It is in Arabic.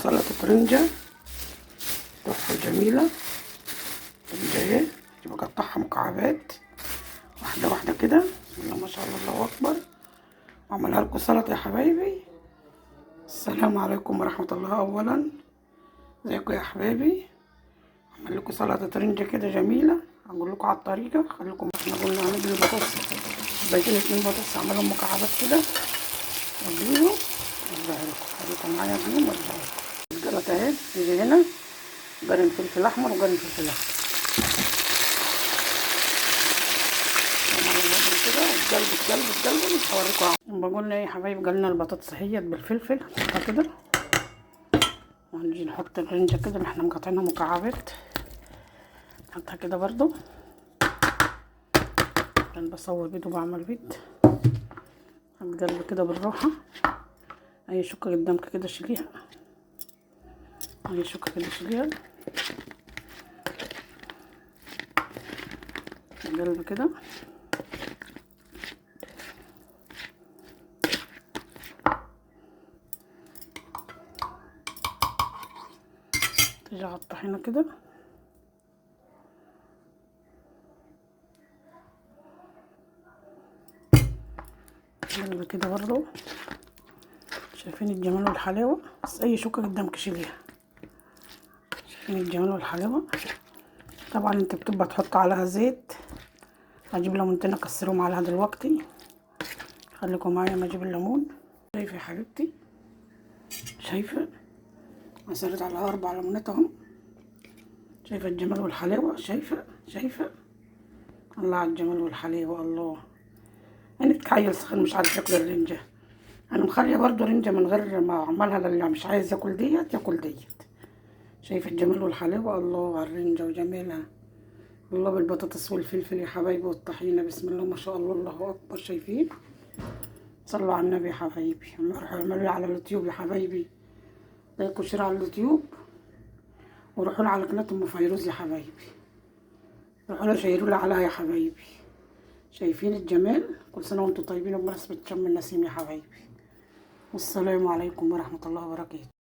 سلطة رنجة تحفة جميلة. رنجة اهي بقطعها مكعبات واحدة واحدة كده، بسم الله ما شاء الله، الله أكبر. وأعملها لكم سلطة يا حبايبي. السلام عليكم ورحمة الله. أولا ازيكم يا حبايبي؟ أعمل لكم سلطة رنجة كده جميلة. هقول لكم على الطريقة. خليكم، احنا قلنا هنجيب البطاطس، باقيين 2 بطاطس أعملهم مكعبات كده وأجيبهم وأرجع لكم. خليكم معايا بيهم وأرجع لكم. السلطة اهي، تيجي هنا قرن فلفل أحمر وقرن فلفل أحمر كده، وتقلب مش هوريكم اهو. بقولنا ايه يا حبايبي، قلنا البطاطس اهيت بالفلفل نحطها كده، وهنجي نحط الرنجة كده اللي احنا مقطعينها مكعبات، نحطها كده برضو. انا بصور بيض وبعمل بيض. هنقلب كده بالراحة. اي شوكة قدامك كده شيليها، اي شوكة كده شيليها. نقلب كده. تيجي على الطحينة كده، نقلب كده برضو. شايفين الجمال والحلاوة؟ بس اي شوكة قدامك شيليها. شايفين الجمال والحلاوة؟ طبعا انت بتبقى تحط عليها زيت. هجيب ليمونتين اكسرهم عليها دلوقتي. خليكم معايا ما اجيب الليمون. شايفه يا حبيبتي؟ شايفه عصرت على 4 ليمونات اهم. شايفه الجمال والحلاوه؟ شايفه الله على الجمال والحلاوه. الله، انا اتكعيل سخن مش عارف ياكل الرنجه. انا مخليه برضو رنجه من غير ما اعملها، للي مش عايز ياكل ديت ياكل ديت. شايفه الجمال والحلاوه؟ الله على الرنجه وجمالها. الله بالبطاطس والفلفل يا حبايبي والطحينه، بسم الله ما شاء الله، الله اكبر. شايفين؟ صلوا على النبي يا حبايبي. روحوا اعملوا لي على اليوتيوب يا حبايبي، لايك وشير على اليوتيوب، وروحوا لي على قناه ام فيروز يا حبايبي. روحوا لي شيروا لي عليها يا حبايبي. شايفين الجمال؟ كل سنه وانتم طيبين وبمناسبه شم النسيم يا حبايبي. والسلام عليكم ورحمه الله وبركاته.